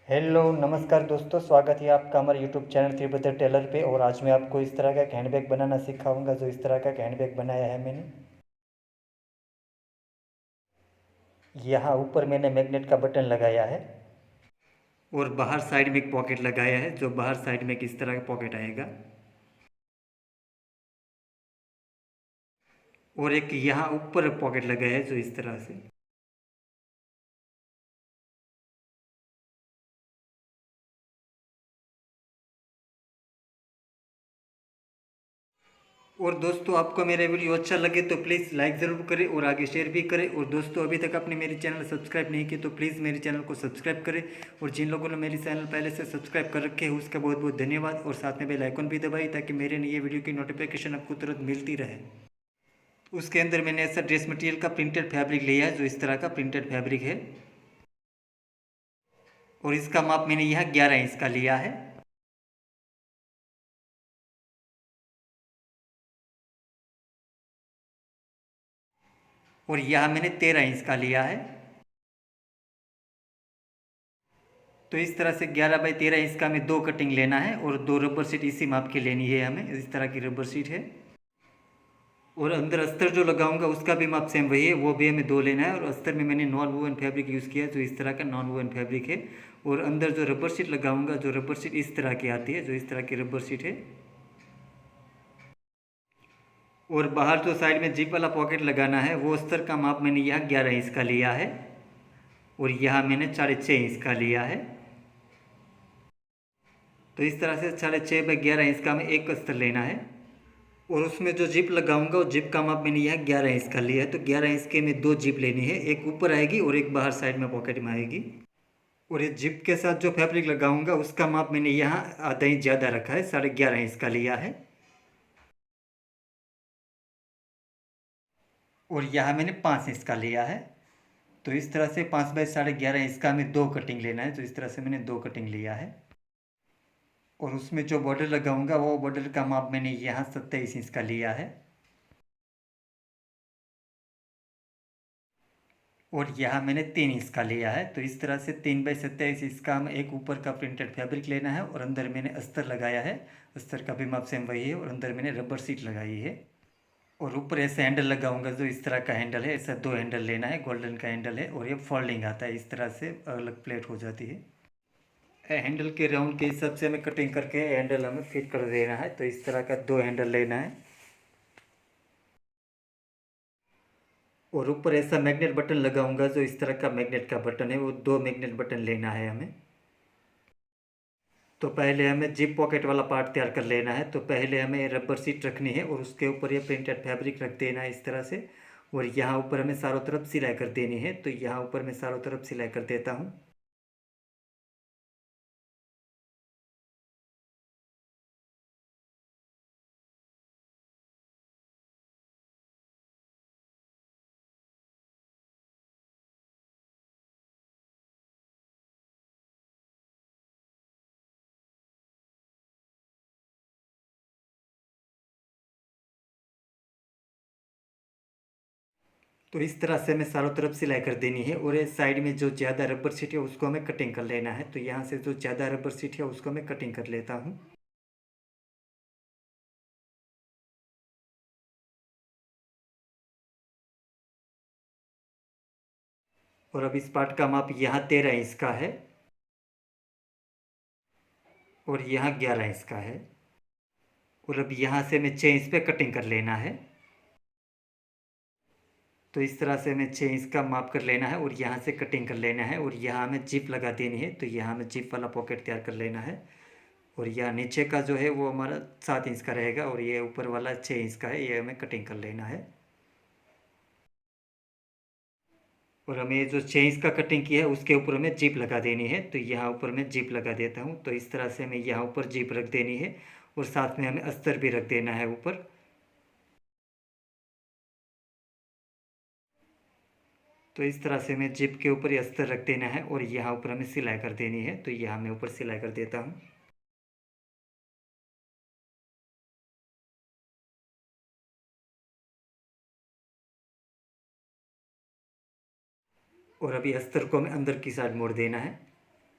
Hello नमस्कार दोस्तों, स्वागत है आपका हमारे यूट्यूब चैनल तिब्बत टेलर पे। और आज मैं आपको इस तरह का एक हैंडबैग बनाना सिखाऊंगा। जो इस तरह का एक हैंडबैग बनाया है मैंने, यहाँ ऊपर मैंने मैग्नेट का बटन लगाया है और बाहर साइड में एक पॉकेट लगाया है। जो बाहर साइड में इस तरह का पॉकेट आएगा और एक यहाँ ऊपर पॉकेट लगाया है जो इस तरह से। और दोस्तों, आपको मेरा वीडियो अच्छा लगे तो प्लीज़ लाइक ज़रूर करें और आगे शेयर भी करें। और दोस्तों, अभी तक आपने मेरे चैनल सब्सक्राइब नहीं किया तो प्लीज़ मेरे चैनल को सब्सक्राइब करें। और जिन लोगों ने मेरे चैनल पहले से सब्सक्राइब कर रखे हैं उसका बहुत बहुत धन्यवाद। और साथ में बेल आइकन भी दबाई ताकि मेरे नए वीडियो की नोटिफिकेशन आपको तुरंत मिलती रहे। उसके अंदर मैंने ऐसा ड्रेस मटेरियल का प्रिंटेड फैब्रिक लिया है जो इस तरह का प्रिंटेड फैब्रिक है। और इसका माप मैंने यहाँ 11 इंच का लिया है। और यहाँ मैंने 13 इंच का लिया है। तो इस तरह से 11 बाई 13 इंच का हमें दो कटिंग लेना है और दो रबर शीट इसी माप की लेनी है हमें। इस तरह की रबर शीट है। और अंदर अस्तर जो लगाऊंगा उसका भी माप सेम वही है, वो भी हमें दो लेना है। और अस्तर में मैंने नॉन वूवन फैब्रिक यूज़ किया है जो इस तरह का नॉन वूवन फैब्रिक है। और अंदर जो रबर शीट लगाऊंगा, जो रबर शीट इस तरह की आती है, जो इस तरह की रबर शीट है। और बाहर जो साइड में जिप वाला पॉकेट लगाना है वो अस्तर का माप मैंने यहाँ 11 इंच का लिया है। और यहाँ मैंने 6.5 इंच का लिया है। तो इस तरह से 6.5 बाई 11 इंच का हमें एक अस्तर लेना है। और उसमें जो जिप लगाऊंगा वो जिप का माप मैंने यहाँ 11 इंच का लिया है। तो 11 इंच के में दो जिप लेनी है, एक ऊपर आएगी और एक बाहर साइड में पॉकेट में आएगी। और ये जिप के साथ जो फैब्रिक लगाऊंगा उसका माप मैंने यहाँ आधा इंच ज़्यादा रखा है, 11.5 इंच का लिया है। और यहाँ मैंने 5 इंच का लिया है। तो इस तरह से 5 बाई 11.5 इंच का हमें दो कटिंग लेना है। तो इस तरह से मैंने दो कटिंग लिया है। और उसमें जो बॉर्डर लगाऊंगा वो बॉर्डर का माप मैंने यहाँ 27 इंच का लिया है। और यहाँ मैंने 3 इंच का लिया है। तो इस तरह से 3 बाई 27 इंच का हम एक ऊपर का प्रिंटेड फैब्रिक लेना है। और अंदर मैंने अस्तर लगाया है, अस्तर का भी माप सेम वही है। और अंदर मैंने रबर शीट लगाई है। और ऊपर ऐसे हैंडल लगाऊंगा जो इस तरह का हैंडल है। ऐसा दो हैंडल लेना है, गोल्डन का हैंडल है और ये फोल्डिंग आता है, इस तरह से अलग प्लेट हो जाती है। हैंडल के राउंड के हिसाब से हमें कटिंग करके हैंडल हमें फिट कर देना है। तो इस तरह का दो हैंडल लेना है। और ऊपर ऐसा मैग्नेट बटन लगाऊंगा जो इस तरह का मैग्नेट का बटन है, वो दो मैग्नेट बटन लेना है हमें। तो पहले हमें जिप पॉकेट वाला पार्ट तैयार कर लेना है। तो पहले हमें रबर शीट रखनी है और उसके ऊपर ये प्रिंटेड फैब्रिक रख देना है इस तरह से। और यहाँ ऊपर हमें चारों तरफ सिलाई कर देनी है। तो यहाँ ऊपर मैं चारों तरफ सिलाई कर देता हूँ। तो इस तरह से हमें चारों तरफ सिलाई कर देनी है। और ये साइड में जो ज़्यादा रबर शीट है उसको हमें कटिंग कर लेना है। तो यहाँ से जो ज़्यादा रबर शीट है उसको मैं कटिंग कर लेता हूँ। और अब इस पार्ट का माप यहाँ 13 इंच का है और यहाँ 11 इंच का है। और अब यहाँ से हमें 6 इंच पे कटिंग कर लेना है। तो इस तरह से हमें 6 इंच का माप कर लेना है और यहाँ से कटिंग कर लेना है। और यहाँ हमें जिप लगा देनी है। तो यहाँ हमें जिप वाला पॉकेट तैयार कर लेना है। और यहाँ नीचे का जो है वो हमारा 7 इंच का रहेगा और ये ऊपर वाला 6 इंच का है, ये हमें कटिंग कर लेना है। और हमें जो 6 इंच का कटिंग किया है उसके ऊपर हमें जिप लगा देनी है। तो यहाँ ऊपर मैं जिप लगा देता हूँ। तो इस तरह से हमें यहाँ ऊपर जिप रख देनी है और साथ में हमें अस्तर भी रख देना है ऊपर। तो इस तरह से हमें जिप के ऊपर ये अस्तर रख देना है और यहाँ ऊपर हमें सिलाई कर देनी है। तो यहाँ मैं ऊपर सिलाई कर देता हूँ। और अभी अस्तर को हमें अंदर की साइड मोड़ देना है।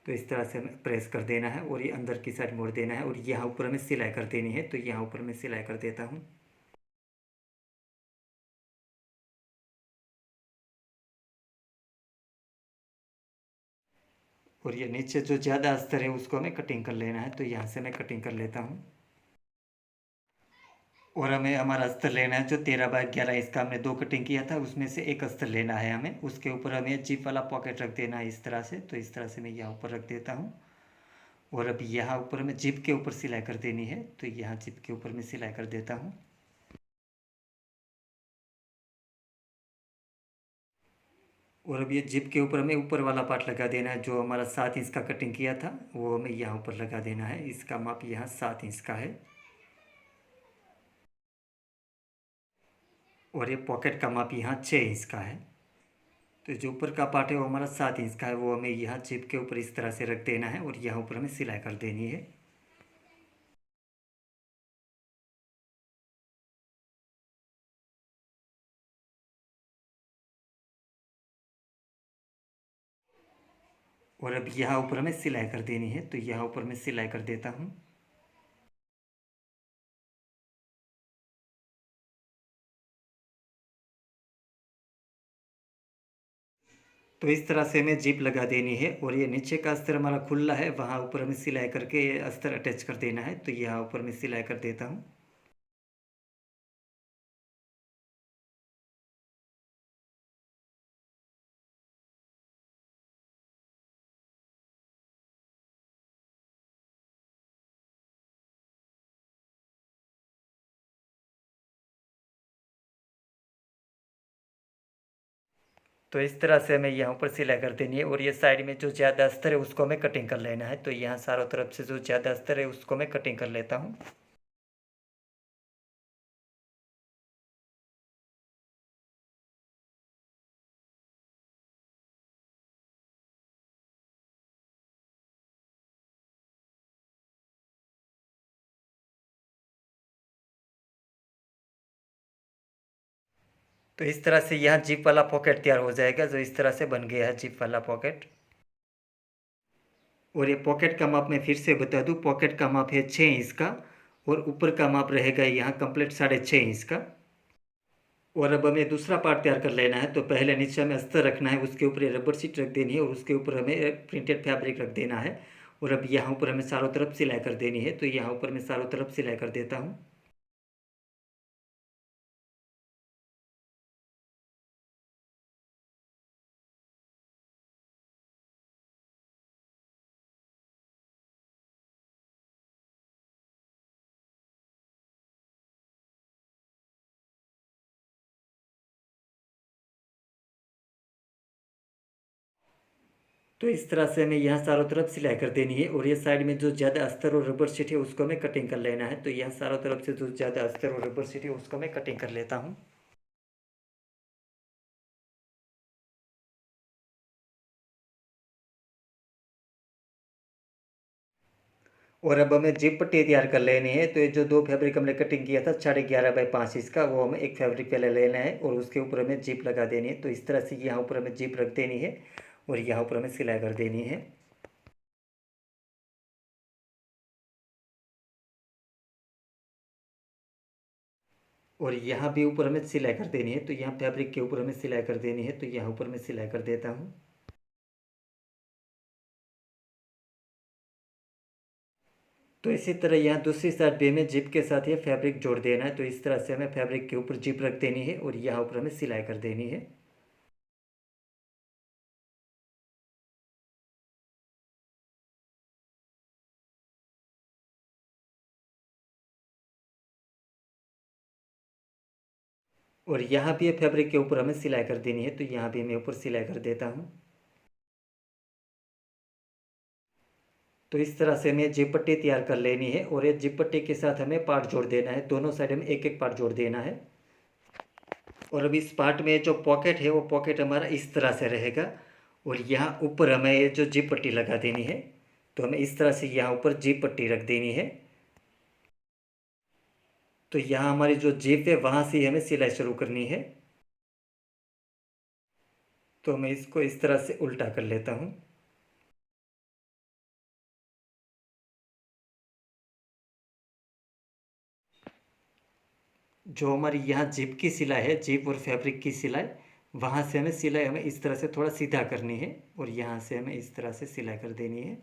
तो इस तरह से हमें प्रेस कर देना है और ये अंदर की साइड मोड़ देना है और यहाँ ऊपर हमें सिलाई कर देनी है। तो यहाँ ऊपर मैं सिलाई कर देता हूँ। और ये नीचे जो ज़्यादा अस्तर है उसको हमें कटिंग कर लेना है। तो यहाँ से मैं कटिंग कर लेता हूँ। और हमें हमारा अस्तर लेना है जो 13 बाई 11 इसका हमने 2 कटिंग किया था, उसमें से एक अस्तर लेना है हमें। उसके ऊपर हमें जिप वाला पॉकेट रख देना है इस तरह से। तो इस तरह से मैं यहाँ ऊपर रख देता हूँ। और अब यहाँ ऊपर हमें जिप के ऊपर सिलाई कर देनी है। तो यहाँ जिप के ऊपर मैं सिलाई कर देता हूँ। और अब ये जिप के ऊपर हमें ऊपर वाला पार्ट लगा देना है। जो हमारा 7 इंच का कटिंग किया था वो हमें यहाँ ऊपर लगा देना है। इसका माप यहाँ 7 इंच का है। और ये पॉकेट का माप यहाँ 6 इंच का है। तो जो ऊपर का पार्ट है वो हमारा 7 इंच का है, वो हमें यहाँ जिप के ऊपर इस तरह से रख देना है और यहाँ ऊपर हमें सिलाई कर देनी है। और अब यहाँ ऊपर हमें सिलाई कर देनी है। तो यहाँ ऊपर मैं सिलाई कर देता हूँ। तो इस तरह से हमें जिप लगा देनी है। और ये नीचे का अस्तर हमारा खुला है, वहाँ ऊपर हमें सिलाई करके ये अस्तर अटैच कर देना है। तो यहाँ ऊपर मैं सिलाई कर देता हूँ। तो इस तरह से हमें यहाँ ऊपर सिलाई कर देनी है। और ये साइड में जो ज़्यादा अस्तर है उसको हमें कटिंग कर लेना है। तो यहाँ चारों तरफ से जो ज़्यादा अस्तर है उसको मैं कटिंग कर लेता हूँ। तो इस तरह से यहाँ जिप वाला पॉकेट तैयार हो जाएगा, जो इस तरह से बन गया है जिप वाला पॉकेट। और ये पॉकेट का माप मैं फिर से बता दूँ, पॉकेट का माप है 6 इंच का और ऊपर का माप रहेगा यहाँ कंप्लीट 6.5 इंच का। और अब हमें दूसरा पार्ट तैयार कर लेना है। तो पहले नीचे हमें अस्तर रखना है, उसके ऊपर ये रबर शीट रख देनी है और उसके ऊपर हमें प्रिंटेड फैब्रिक रख देना है। और अब यहाँ ऊपर हमें चारों तरफ सिलाई कर देनी है। तो यहाँ ऊपर मैं चारों तरफ सिलाई कर देता हूँ। तो इस तरह से हमें यहाँ चारों तरफ सिलाई कर देनी है। और ये साइड में जो ज़्यादा अस्तर और रबर शीट है उसको हमें कटिंग कर लेना है। तो यहाँ चारों तरफ से जो ज़्यादा अस्तर और रबर शीट है उसको मैं कटिंग कर लेता हूँ। और अब हमें जिप पट्टी तैयार कर लेनी है। तो ये जो 2 फैब्रिक हमने कटिंग किया था 11.5 बाई 5 इसका, वो हमें एक फैब्रिक पहले लेना है और उसके ऊपर हमें जिप लगा देनी है। तो इस तरह से यहाँ ऊपर हमें जिप रख देनी है और यहाँ ऊपर हमें सिलाई कर देनी है। और यहाँ भी ऊपर हमें सिलाई कर देनी है। तो यहाँ फैब्रिक के ऊपर हमें सिलाई कर देनी है। तो यहाँ ऊपर मैं सिलाई कर देता हूँ। तो इसी तरह यहाँ दूसरी साइड भी हमें जिप के साथ ये फैब्रिक जोड़ देना है। तो इस तरह से हमें फैब्रिक के ऊपर जिप रख देनी है और यहाँ ऊपर हमें सिलाई कर देनी है। और यहाँ भी ये फैब्रिक के ऊपर हमें सिलाई कर देनी है। तो यहाँ भी मैं ऊपर सिलाई कर देता हूँ। तो इस तरह से हमें जिप पट्टी तैयार कर लेनी है। और ये जिप पट्टी के साथ हमें पार्ट जोड़ देना है, दोनों साइड में एक एक पार्ट जोड़ देना है। और अब इस पार्ट में जो पॉकेट है वो पॉकेट हमारा इस तरह से रहेगा। और यहाँ ऊपर हमें ये जो जिप पट्टी लगा देनी है। तो हमें इस तरह से यहाँ ऊपर जिप पट्टी रख देनी है। तो यहाँ हमारी जो जिप है वहाँ से हमें सिलाई शुरू करनी है। तो मैं इसको इस तरह से उल्टा कर लेता हूँ। जो हमारी यहाँ जिप की सिलाई है, जिप और फैब्रिक की सिलाई, वहाँ से हमें सिलाई हमें इस तरह से थोड़ा सीधा करनी है और यहाँ से हमें इस तरह से सिलाई कर देनी है।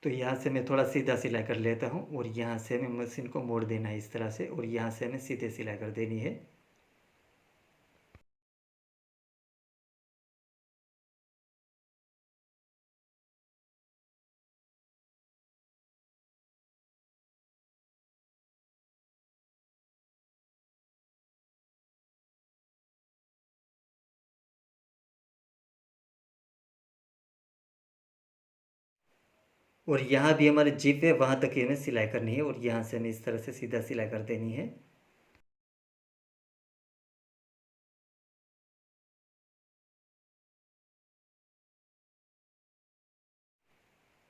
तो यहाँ से मैं थोड़ा सीधा सिलाई कर लेता हूँ और यहाँ से हमें मशीन को मोड़ देना है इस तरह से और यहाँ से हमें सीधे सिलाई कर देनी है। और यहाँ भी हमारे जिप है, वहाँ तक ही हमें सिलाई करनी है और यहाँ से हमें इस तरह से सीधा सिलाई कर देनी है।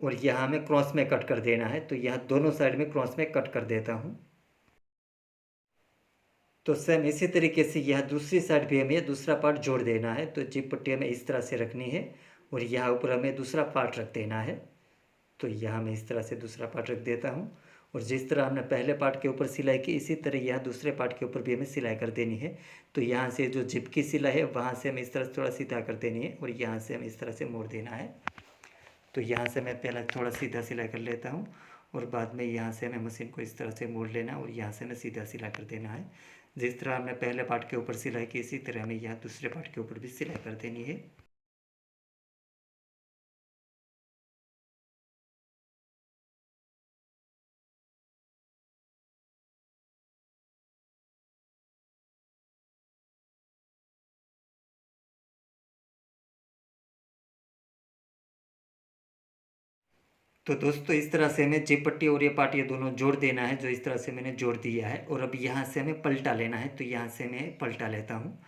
और यहाँ हमें क्रॉस में कट कर देना है, तो यहाँ दोनों साइड में क्रॉस में कट कर देता हूँ। तो सेम इसी तरीके से यहाँ दूसरी साइड भी हमें दूसरा पार्ट जोड़ देना है। तो जिप पट्टी हमें इस तरह से रखनी है और यहाँ ऊपर हमें दूसरा पार्ट रख देना है। तो यहाँ मैं इस तरह से दूसरा पार्ट रख देता हूँ और जिस तरह हमने पहले पार्ट के ऊपर सिलाई की, इसी तरह यहाँ दूसरे पार्ट के ऊपर भी हमें सिलाई कर देनी है। तो यहाँ से जो जिप की सिलाई है वहाँ से हमें इस तरह से थोड़ा सीधा कर देनी है और यहाँ से हमें इस तरह से मोड़ देना है। तो यहाँ से मैं पहले थोड़ा सीधा सिलाई कर लेता हूँ और बाद में यहाँ से हमें मशीन को इस तरह से मोड़ लेना और यहाँ से हमें सीधा सिलाई कर देना है। जिस तरह हमने पहले पार्ट के ऊपर सिलाई की, इसी तरह हमें यहाँ दूसरे पार्ट के ऊपर भी सिलाई कर देनी है। तो दोस्तों इस तरह से हमें जिप पट्टी और ये पार्ट ये दोनों जोड़ देना है, जो इस तरह से मैंने जोड़ दिया है। और अब यहाँ से हमें पलटा लेना है, तो यहाँ से मैं पलटा लेता हूँ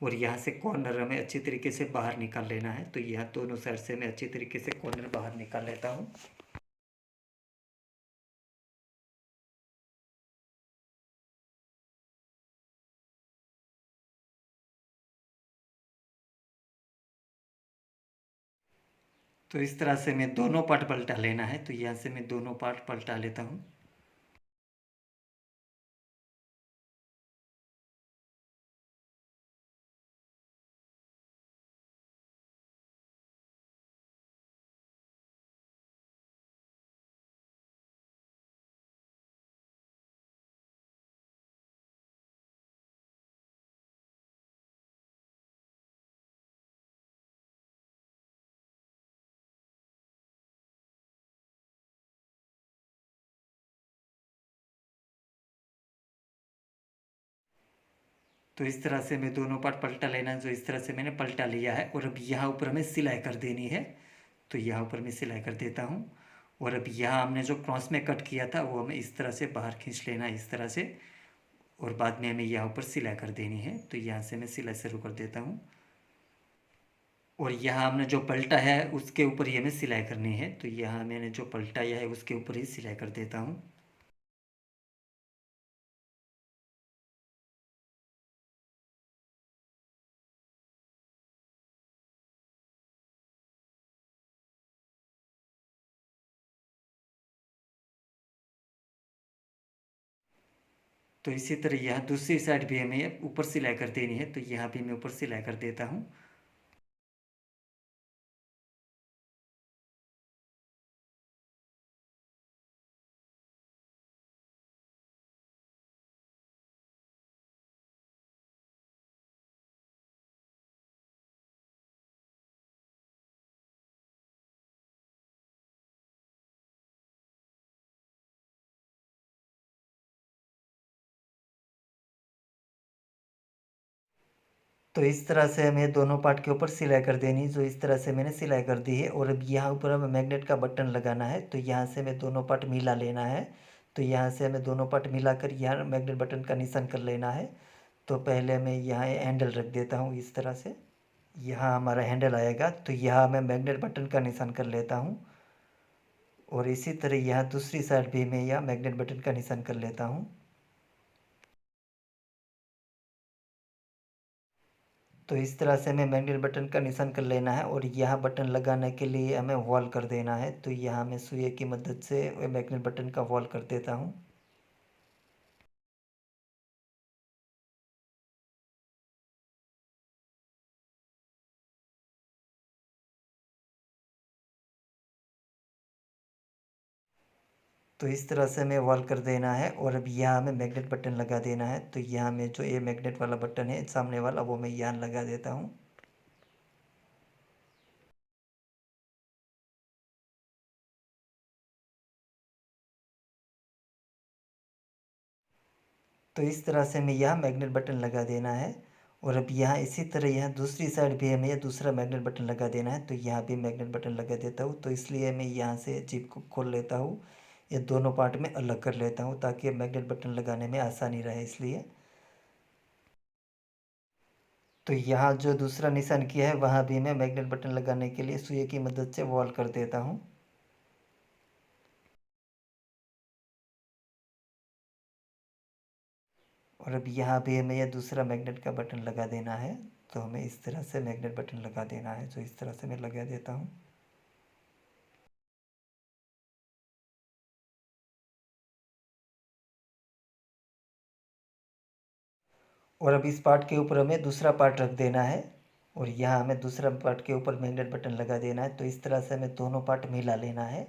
और यहाँ से कॉर्नर हमें अच्छी तरीके से बाहर निकाल लेना है। तो यहाँ दोनों साइड से मैं अच्छी तरीके से कॉर्नर बाहर निकाल लेता हूँ। तो इस तरह से मैं दोनों पार्ट पलटा लेना है। तो यहाँ से मैं दोनों पार्ट पलटा लेता हूँ। तो इस तरह से मैं दोनों पार्ट पलटा लेना, जो इस तरह से मैंने पलटा लिया है। और अब यहाँ ऊपर हमें सिलाई कर देनी है। तो यहाँ ऊपर मैं सिलाई कर देता हूँ और अब यहाँ हमने जो क्रॉस में कट किया था वो हमें इस तरह से बाहर खींच लेना है, इस तरह से। और बाद में हमें यहाँ ऊपर सिलाई कर देनी है। तो यहाँ से मैं सिलाई शुरू कर देता हूँ और यहाँ हमने जो पलटा है उसके ऊपर ही हमें सिलाई करनी है। तो यहाँ मैंने जो पलटाया है उसके ऊपर ही सिलाई कर देता हूँ। तो इसी तरह यहाँ दूसरी साइड भी हमें ऊपर सिलाई कर देनी है। तो यहाँ भी मैं ऊपर सिलाई कर देता हूँ। तो इस तरह से हमें दोनों पार्ट के ऊपर सिलाई कर देनी, जो इस तरह से मैंने सिलाई कर दी है। और अब यहाँ ऊपर हमें मैग्नेट का बटन लगाना है। तो यहाँ से हमें दोनों पार्ट मिला लेना है। तो यहाँ से हमें दोनों पार्ट मिलाकर यहाँ मैग्नेट बटन का निशान कर लेना है। तो पहले मैं यहाँ हैंडल रख देता हूँ इस तरह से। यहाँ हमारा हैंडल आएगा, तो यहाँ मैं मैग्नेट बटन का निशान कर लेता हूँ और इसी तरह यहाँ दूसरी साइड भी मैं यहाँ मैग्नेट बटन का निशान कर लेता हूँ। तो इस तरह से हमें मैग्नेट बटन का निशान कर लेना है और यहाँ बटन लगाने के लिए हमें वॉल कर देना है। तो यहाँ मैं सुई की मदद से मैग्नेट बटन का वॉल कर देता हूँ। तो इस तरह से हमें वॉल कर देना है और अब यहाँ हमें मैग्नेट बटन लगा देना है। तो यहाँ में जो ये मैग्नेट वाला बटन है सामने वाला, वो मैं यहाँ लगा देता हूँ। तो इस तरह से हमें यहाँ मैग्नेट बटन लगा देना है। और अब यहाँ इसी तरह यहाँ दूसरी साइड भी हमें दूसरा मैग्नेट बटन लगा देना है। तो यहाँ भी मैग्नेट बटन लगा देता हूँ। तो इसलिए मैं यहाँ से जिप को खोल लेता हूँ, ये दोनों पार्ट में अलग कर लेता हूँ ताकि मैग्नेट बटन लगाने में आसानी रहे इसलिए। तो यहाँ जो दूसरा निशान किया है वहाँ भी मैं मैग्नेट बटन लगाने के लिए सुई की मदद से वॉल कर देता हूँ। और अब यहाँ भी हमें यह दूसरा मैग्नेट का बटन लगा देना है। तो हमें इस तरह से मैग्नेट बटन लगा देना है, जो इस तरह से मैं लगा देता हूँ। और अब इस पार्ट के ऊपर हमें दूसरा पार्ट रख देना है और यहाँ हमें दूसरा पार्ट के ऊपर मैग्नेट बटन लगा देना है। तो इस तरह से हमें दोनों पार्ट मिला लेना है।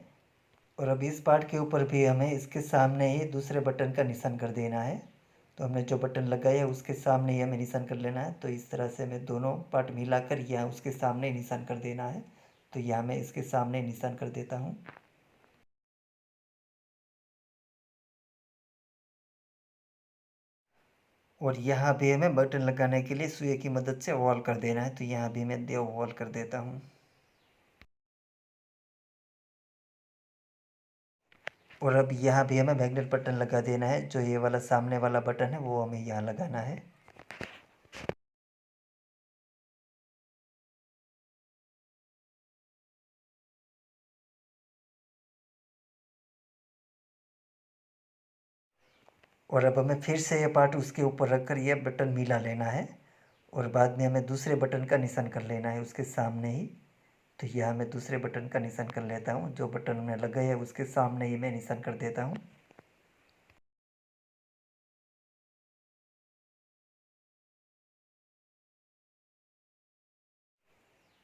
और अब इस पार्ट के ऊपर भी हमें इसके सामने ही दूसरे बटन का निशान कर देना है। तो हमने जो बटन लगाया है उसके सामने ही हमें निशान कर लेना है। तो इस तरह से हमें दोनों पार्ट मिलाकर यहाँ उसके सामने ही निशान कर देना है। तो यहाँ मैं इसके सामने निशान कर देता हूँ। और यहाँ भी हमें बटन लगाने के लिए सुई की मदद से वॉल कर देना है। तो यहाँ भी मैं दो वॉल कर देता हूँ। और अब यहाँ भी हमें मैग्नेट बटन लगा देना है। जो ये वाला सामने वाला बटन है वो हमें यहाँ लगाना है। और अब हमें फिर से ये पार्ट उसके ऊपर रखकर ये बटन मिला लेना है। और बाद में हमें दूसरे बटन का निशान कर लेना है उसके सामने ही। तो यहाँ मैं दूसरे बटन का निशान कर लेता हूँ। जो बटन हमने लगाया है उसके सामने ही मैं निशान कर देता हूँ।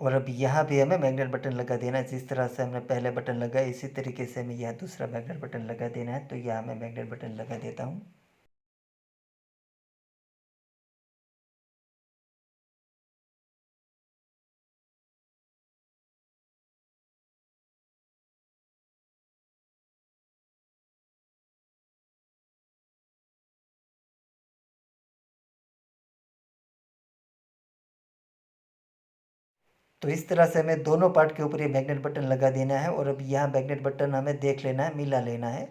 और अब यहाँ भी हमें मैग्नेट बटन लगा देना है। जिस तरह से हमने पहले बटन लगाया इसी तरीके से हमें यहाँ दूसरा मैग्नेट बटन लगा देना है। तो यहाँ मैं मैग्नेट बटन लगा देता हूँ। तो इस तरह से हमें दोनों पार्ट के ऊपर ये मैग्नेट बटन लगा देना है। और अब यहाँ मैग्नेट बटन हमें देख लेना है, मिला लेना है।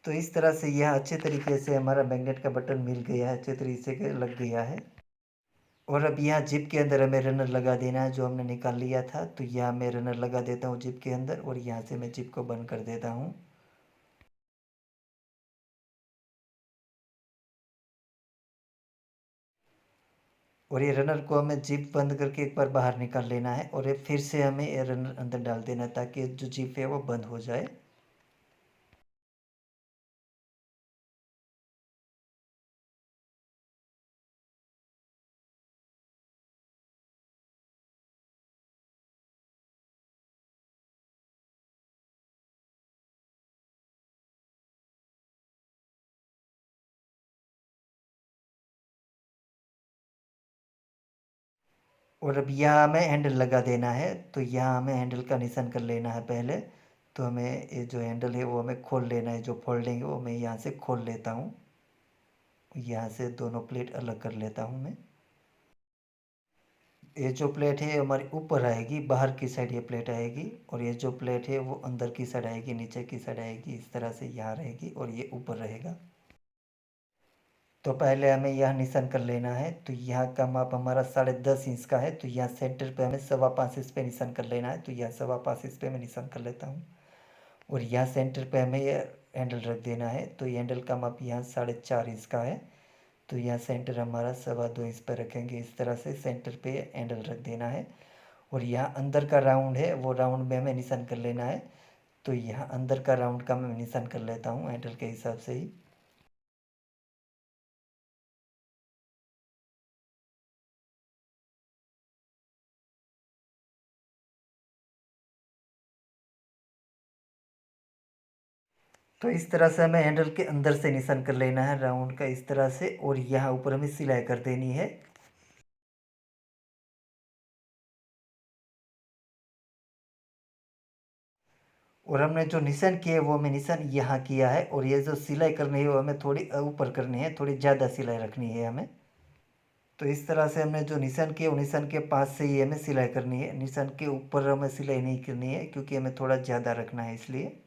तो इस तरह से यह अच्छे तरीके से हमारा मैग्नेट का बटन मिल गया है, अच्छे तरीके से लग गया है। और अब यहाँ जिप के अंदर हमें रनर लगा देना है जो हमने निकाल लिया था। तो यहाँ मैं रनर लगा देता हूँ जिप के अंदर और यहाँ से मैं जिप को बंद कर देता हूँ। और ये रनर को हमें जिप बंद करके एक बार बाहर निकाल लेना है और ये फिर से हमें ये रनर अंदर डाल देना है ताकि जो जिप है वो बंद हो जाए। और अब यहाँ हमें हैंडल लगा देना है। तो यहाँ हमें हैंडल का निशान कर लेना है पहले। तो हमें ये जो हैंडल है वो हमें खोल लेना है। जो फोल्डिंग है वो मैं यहाँ से खोल लेता हूँ। यहाँ से दोनों प्लेट अलग कर लेता हूँ मैं। ये जो प्लेट है हमारी ऊपर आएगी, बाहर की साइड ये प्लेट आएगी। और ये जो प्लेट है वो अंदर की साइड आएगी, नीचे की साइड आएगी। इस तरह से यहाँ रहेगी और ये ऊपर रहेगा। तो पहले हमें यह निशान कर लेना है। तो यहाँ का माप हमारा 10.5 इंच का है। तो यहाँ सेंटर पे हमें 5.25 इंच पे निशान कर लेना है। तो यहाँ 5.25 इंच पे मैं निशान कर लेता हूँ। और यहाँ सेंटर पे हमें यह हैंडल रख देना है। तो ये हैंडल का माप यहाँ 4.5 इंच का है। तो यहाँ सेंटर हमारा 2.25 इंच पे रखेंगे। इस तरह से सेंटर पे हैंडल रख देना है। और यहाँ अंदर का राउंड है वो राउंड में हमें निशान कर लेना है। तो यहाँ अंदर का राउंड का मैं निशान कर लेता हूँ हैंडल के हिसाब से ही। तो इस तरह से हमें हैंडल के अंदर से निशान कर लेना है राउंड का इस तरह से, और यहाँ ऊपर हमें सिलाई कर देनी है। और हमने जो निशान किया है वो हमें निशान यहाँ किया है, और ये जो सिलाई करनी है वो हमें थोड़ी ऊपर करनी है, थोड़ी ज़्यादा सिलाई रखनी है हमें। तो इस तरह से हमने जो निशान किया वो निशान के पास से ही हमें सिलाई करनी है, निशान के ऊपर हमें सिलाई नहीं करनी है क्योंकि हमें थोड़ा ज़्यादा रखना है इसलिए।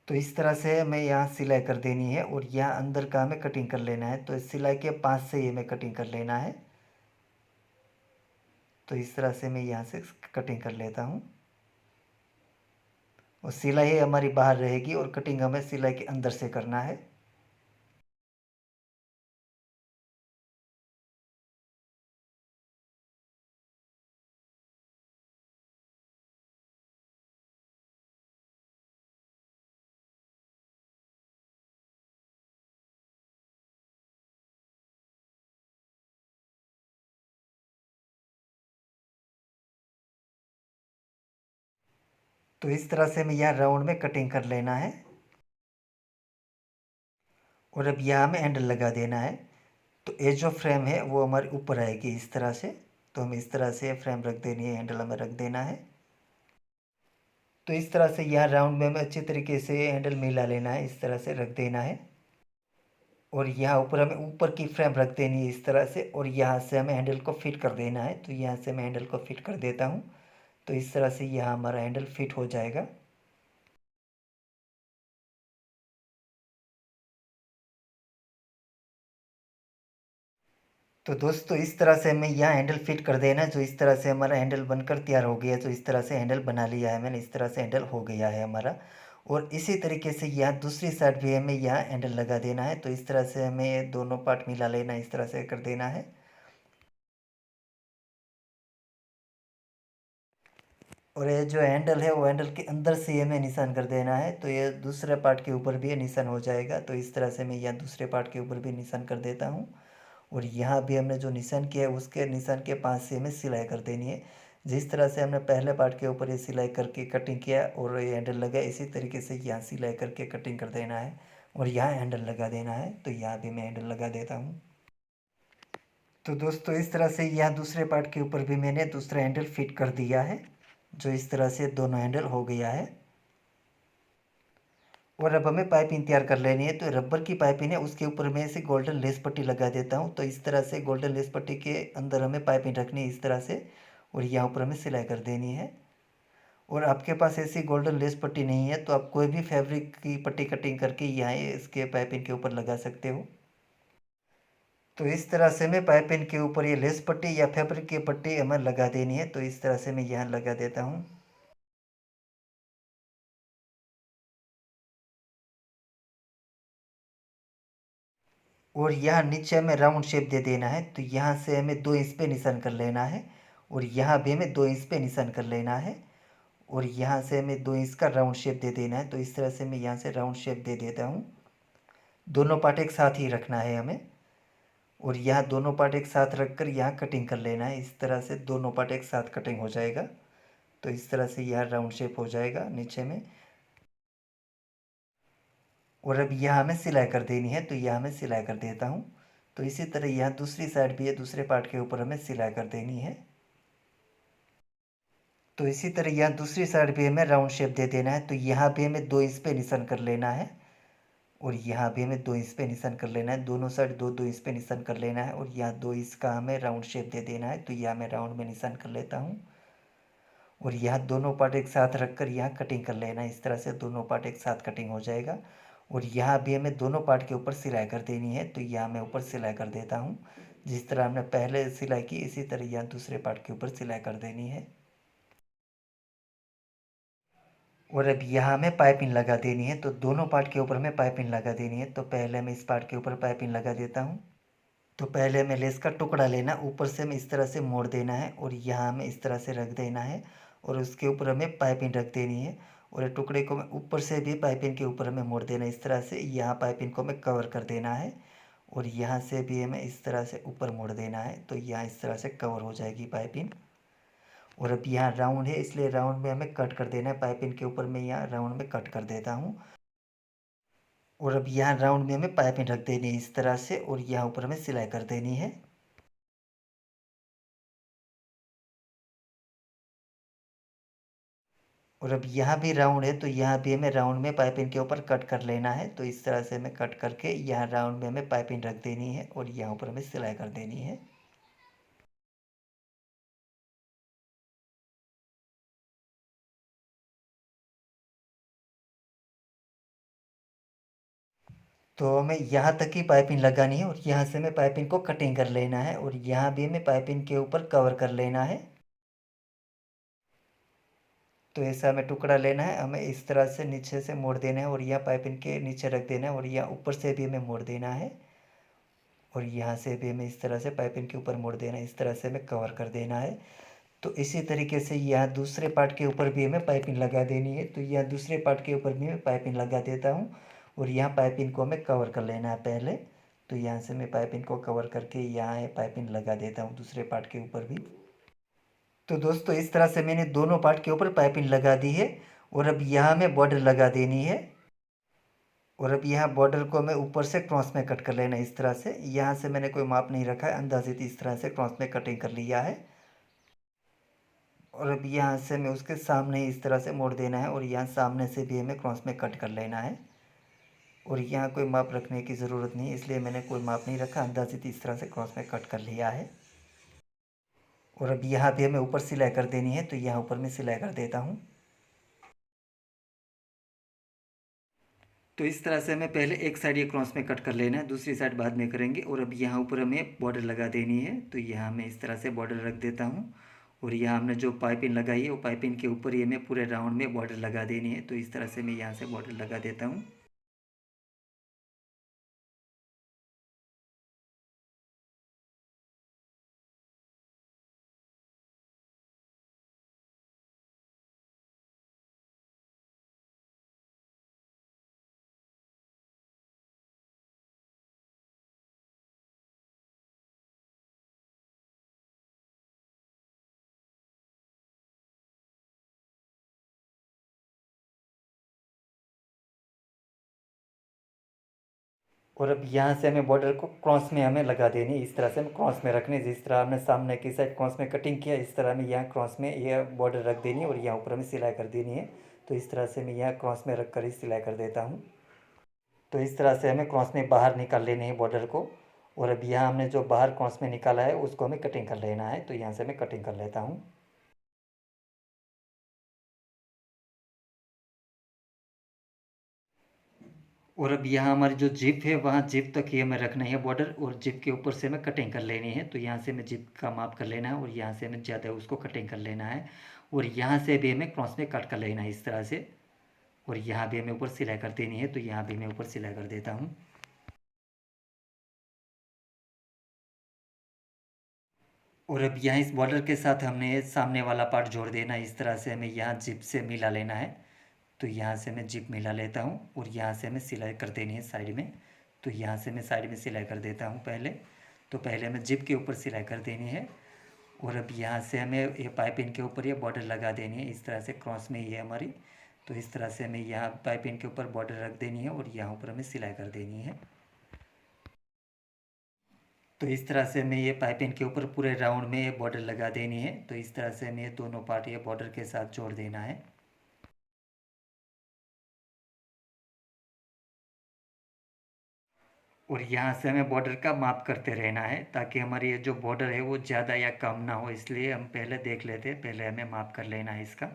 तो इस तरह से हमें यहाँ सिलाई कर देनी है, और यहाँ अंदर का हमें कटिंग कर लेना है। तो इस सिलाई के पास से ही हमें कटिंग कर लेना है। तो इस तरह से मैं यहाँ से कटिंग कर लेता हूँ, और सिलाई हमारी बाहर रहेगी और कटिंग हमें सिलाई के अंदर से करना है। तो इस तरह से हमें यहाँ राउंड में कटिंग कर लेना है, और अब यहाँ हमें हैंडल लगा देना है। तो ये जो फ्रेम है वो हमारे ऊपर आएगी इस तरह से। तो हमें इस तरह से फ्रेम रख देनी है, हैंडल हमें रख देना है। तो इस तरह से यहाँ राउंड में हमें अच्छी तरीके से हैंडल मिला लेना है, इस तरह से रख देना है। और यहाँ ऊपर हमें ऊपर की फ्रेम रख देनी है इस तरह से, और यहाँ से हमें हैंडल को फिट कर देना है। तो यहाँ से मैं हैंडल को फिट कर देता हूँ। तो इस तरह से यहाँ हमारा हैंडल फिट हो जाएगा। तो दोस्तों इस तरह से हमें यहाँ हैंडल फिट कर देना है। जो इस तरह से हमारा हैंडल बनकर तैयार हो गया है, तो इस तरह से हैंडल बना लिया है मैंने, इस तरह से हैंडल हो गया है हमारा। और इसी तरीके से यहाँ दूसरी साइड भी हमें यहाँ हैंडल लगा देना है। तो इस तरह से हमें दोनों पार्ट मिला लेना, इस तरह से कर देना है। और ये जो हैंडल है वो हैंडल के अंदर से ही हमें निशान कर देना है। तो ये दूसरे पार्ट के ऊपर भी ये निशान हो जाएगा। तो इस तरह से मैं यहाँ दूसरे पार्ट के ऊपर भी निशान कर देता हूँ। और यहाँ भी हमने जो निशान किया है उसके निशान के पास से हमें सिलाई कर देनी है। जिस तरह से हमने पहले पार्ट के ऊपर ये सिलाई करके कटिंग किया और ये हैंडल लगा, इसी तरीके से यहाँ सिलाई करके कटिंग कर देना है, और यहाँ हैंडल लगा देना है। तो यहाँ भी मैं हैंडल लगा देता हूँ। तो दोस्तों इस तरह से यहाँ दूसरे पार्ट के ऊपर भी मैंने दूसरा हैंडल फिट कर दिया है, जो इस तरह से दोनों हैंडल हो गया है। और अब हमें पाइपिंग तैयार कर लेनी है। तो रबर की पाइपिंग है, उसके ऊपर मैं ऐसे गोल्डन लेस पट्टी लगा देता हूँ। तो इस तरह से गोल्डन लेस पट्टी के अंदर हमें पाइपिंग रखनी है इस तरह से, और यहाँ ऊपर हमें सिलाई कर देनी है। और आपके पास ऐसी गोल्डन लेस पट्टी नहीं है तो आप कोई भी फैब्रिक की पट्टी कटिंग करके यहाँ इसके पाइपिंग के ऊपर लगा सकते हो। तो इस तरह से मैं पाइपिंग के ऊपर ये लेस पट्टी या फैब्रिक की पट्टी हमें लगा देनी है। तो इस तरह से मैं यहाँ लगा देता हूँ। और यहाँ नीचे हमें राउंड शेप दे देना है। तो यहाँ से हमें 2 इंच पे निशान कर लेना है, और यहाँ भी हमें 2 इंच पे निशान कर लेना है। और यहाँ से हमें 2 इंच का राउंड शेप दे देना है। तो इस तरह से मैं यहाँ से राउंड शेप दे देता हूँ। दोनों पार्ट एक साथ ही रखना है हमें, और यहाँ दोनों पार्ट एक साथ रख कर यहाँ कटिंग कर लेना है। इस तरह से दोनों पार्ट एक साथ कटिंग हो जाएगा। तो इस तरह से यहाँ राउंड शेप हो जाएगा नीचे में। और अब यहाँ हमें सिलाई कर देनी है। तो यहाँ मैं सिलाई कर देता हूँ। तो इसी तरह यहाँ दूसरी साइड भी है, दूसरे पार्ट के ऊपर हमें सिलाई कर देनी है। तो इसी तरह यहाँ दूसरी साइड भी हमें राउंड शेप दे देना है। तो यहाँ भी हमें 2 इंच पे निशान कर लेना है, और यहाँ भी हमें 2 इंच पे निशान कर लेना है। दोनों साइड 2-2 इंच पे निशान कर लेना है, और यहाँ 2 इंच का हमें राउंड शेप दे देना है। तो यहाँ मैं राउंड में निशान कर लेता हूँ, और यहाँ दोनों पार्ट एक साथ रख कर यहाँ कटिंग कर लेना है। इस तरह से दोनों पार्ट एक साथ कटिंग हो जाएगा। और यहाँ भी हमें दोनों पार्ट के ऊपर सिलाई कर देनी है। तो यहाँ मैं ऊपर सिलाई कर देता हूँ। जिस तरह हमने पहले सिलाई की इसी तरह यहाँ दूसरे पार्ट के ऊपर सिलाई कर देनी है। और अब यहाँ हमें पाइपिंग लगा देनी है। तो दोनों पार्ट के ऊपर हमें पाइपिंग लगा देनी है। तो पहले मैं इस पार्ट के ऊपर पाइपिंग लगा देता हूँ। तो पहले हमें लेस का टुकड़ा लेना, ऊपर से हमें इस तरह से मोड़ देना है, और यहाँ हमें इस तरह से रख देना है, और उसके ऊपर हमें पाइपिंग रख देनी है। और ये टुकड़े को ऊपर से भी पाइपिंग के ऊपर हमें मोड़ देना है इस तरह से। यहाँ पाइपिंग को हमें कवर कर देना है, और यहाँ से भी हमें इस तरह से ऊपर मोड़ देना है, तो यहाँ इस तरह से कवर हो जाएगी पाइपिंग। और अब यहाँ राउंड है, इसलिए राउंड में हमें कट कर देना है। पाइपिंग के ऊपर मैं यहाँ राउंड में कट कर देता हूँ। और अब यहाँ राउंड में हमें पाइपिंग रख देनी है इस तरह से, और यहाँ ऊपर हमें सिलाई कर देनी है। और अब यहाँ भी राउंड है, तो यहाँ भी हमें राउंड में पाइपिंग के ऊपर कट कर लेना है। तो इस तरह से हमें कट करके यहाँ राउंड में हमें पाइपिंग रख देनी है, और यहाँ ऊपर हमें सिलाई कर देनी है। तो हमें यहाँ तक ही पाइपिंग लगानी है, और यहाँ से हमें पाइपिंग को कटिंग कर लेना है, और यहाँ भी हमें पाइपिंग के ऊपर कवर कर लेना है। तो ऐसा हमें टुकड़ा लेना है, हमें इस तरह से नीचे से मोड़ देना है, और यहाँ पाइपिंग के नीचे रख देना है, और यहाँ ऊपर से भी हमें मोड़ देना है, और यहाँ से भी हमें इस तरह से पाइपिंग के ऊपर मोड़ देना है। इस तरह से हमें कवर कर देना है। तो इसी तरीके से यहाँ दूसरे पार्ट के ऊपर भी हमें पाइपिंग लगा देनी है। तो यहाँ दूसरे पार्ट के ऊपर भी मैं पाइपिंग लगा देता हूँ, और यहाँ पाइपिंग को हमें कवर कर लेना है पहले। तो यहाँ से मैं पाइपिंग को कवर करके यहाँ पाइपिंग लगा देता हूँ दूसरे पार्ट के ऊपर भी। तो दोस्तों इस तरह से मैंने दोनों पार्ट के ऊपर पाइपिंग लगा दी है, और अब यहाँ हमें बॉर्डर लगा देनी है। और अब यहाँ बॉर्डर को हमें ऊपर से क्रॉस में कट कर लेना है इस तरह से। यहाँ से मैंने कोई माप नहीं रखा है, अंदाजित इस तरह से क्रॉस में कटिंग कर लिया है। और अब यहाँ से हमें उसके सामने इस तरह से मोड़ देना है, और यहाँ सामने से भी हमें क्रॉस में कट कर लेना है। और यहाँ कोई माप रखने की ज़रूरत नहीं, इसलिए मैंने कोई माप नहीं रखा, अंदाजित इस तरह से क्रॉस में कट कर लिया है। और अब यहाँ भी हमें ऊपर सिलाई कर देनी है, तो यहाँ ऊपर मैं सिलाई कर देता हूँ। तो इस तरह से हमें पहले एक साइड ये क्रॉस में कट कर लेना है, दूसरी साइड बाद में करेंगे। और अब यहाँ ऊपर हमें बॉर्डर लगा देनी है, तो यहाँ मैं इस तरह से बॉर्डर रख देता हूँ। और यहाँ हमने जो पाइपिंग लगाई है वो पाइपिंग के ऊपर ही हमें पूरे राउंड में बॉर्डर लगा देनी है। तो इस तरह से मैं यहाँ से बॉर्डर लगा देता हूँ। और अब यहाँ से हमें बॉर्डर को क्रॉस में हमें लगा देनी है, इस तरह से हम क्रॉस में रखने, जिस तरह हमने सामने की साइड क्रॉस में कटिंग किया इस तरह हमें यहाँ क्रॉस में यह बॉर्डर रख देनी है, और यहाँ ऊपर हमें सिलाई कर देनी है। तो इस तरह से मैं यहाँ क्रॉस में रख कर ही सिलाई कर देता हूँ। तो इस तरह से हमें क्रॉस में बाहर निकाल लेने हैं बॉर्डर को। और अब यहाँ हमने जो बाहर क्रॉस में निकाला है उसको हमें कटिंग कर लेना है, तो यहाँ से मैं कटिंग कर लेता हूँ। और अब यहाँ हमारी जो जिप है वहाँ जिप तक ही हमें रखना है बॉर्डर, और जिप के ऊपर से हमें कटिंग कर लेनी है। तो यहाँ से हमें जिप का माप कर लेना है, और यहाँ से हमें ज़्यादा उसको कटिंग कर लेना है। और यहाँ से भी हमें क्रॉस में कट कर लेना है इस तरह से। और यहाँ भी हमें ऊपर सिलाई कर देनी है, तो यहाँ भी मैं ऊपर सिलाई कर देता हूँ। और अब यहाँ इस बॉर्डर के साथ हमने सामने वाला पार्ट जोड़ देना है, इस तरह से हमें यहाँ जिप से मिला लेना है। तो यहाँ से मैं जिप मिला लेता हूँ, और यहाँ से हमें सिलाई कर देनी है साइड में। तो यहाँ से मैं साइड में सिलाई कर देता हूँ पहले। तो पहले हमें जिप के ऊपर सिलाई कर देनी है। और अब यहाँ से हमें ये पाइपिंग के ऊपर ये बॉर्डर लगा देनी है, इस तरह से क्रॉस में ही है हमारी। तो इस तरह से हमें यहाँ पाइपिंग के ऊपर बॉर्डर रख देनी है, और यहाँ ऊपर हमें सिलाई कर देनी है। तो इस तरह से हमें ये पाइपिंग के ऊपर पूरे राउंड में ये बॉर्डर लगा देनी है। तो इस तरह से हमें ये दोनों पार्ट ये बॉर्डर के साथ जोड़ देना है। और यहाँ से हमें बॉर्डर का माप करते रहना है, ताकि हमारी ये जो बॉर्डर है वो ज़्यादा या कम ना हो, इसलिए हम पहले देख लेते हैं, पहले हमें माप कर लेना है इसका।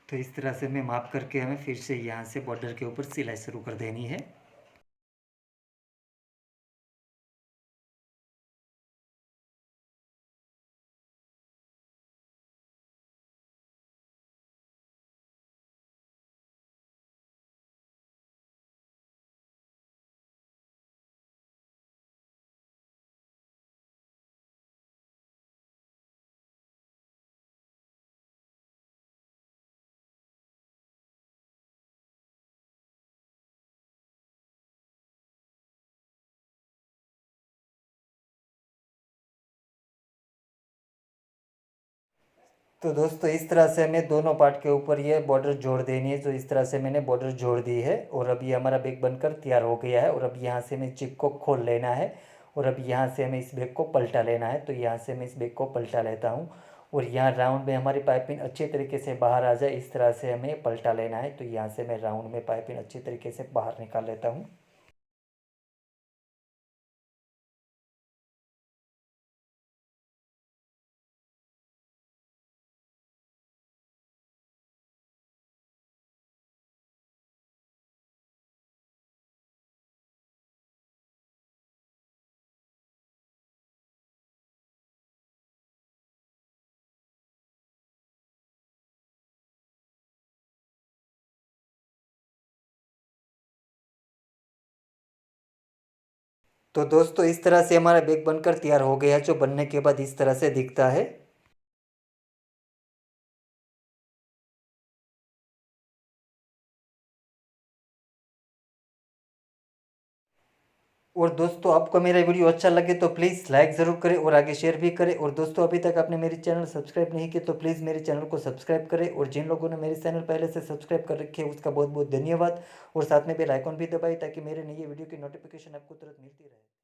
तो इस तरह से हमें माप करके हमें फिर से यहाँ से बॉर्डर के ऊपर सिलाई शुरू कर देनी है। तो दोस्तों इस तरह से हमें दोनों पार्ट के ऊपर ये बॉर्डर जोड़ देनी है। जो इस तरह से मैंने बॉर्डर जोड़ दी है और अब ये हमारा बैग बनकर तैयार हो गया है। और अब यहाँ से हमें जिप को खोल लेना है और अब यहाँ से हमें इस बैग को पलटा लेना है। तो यहाँ से मैं इस बैग को पलटा लेता हूँ और यहाँ राउंड में हमारी पाइपिंग अच्छे तरीके से बाहर आ जाए, इस तरह से हमें पलटा लेना है। तो यहाँ से मैं राउंड में पाइपिंग अच्छे तरीके से बाहर निकाल लेता हूँ। तो दोस्तों इस तरह से हमारा बैग बनकर तैयार हो गया, जो बनने के बाद इस तरह से दिखता है। और दोस्तों आपको मेरा वीडियो अच्छा लगे तो प्लीज़ लाइक ज़रूर करें और आगे शेयर भी करें। और दोस्तों अभी तक आपने मेरी चैनल सब्सक्राइब नहीं किया तो प्लीज़ मेरे चैनल को सब्सक्राइब करें। और जिन लोगों ने मेरे चैनल पहले से सब्सक्राइब कर रखे है उसका बहुत बहुत धन्यवाद। और साथ में बेल आइकॉन भी दबाएं ताकि मेरे नए वीडियो की नोटिफिकेशन आपको तुरंत मिलती रहे।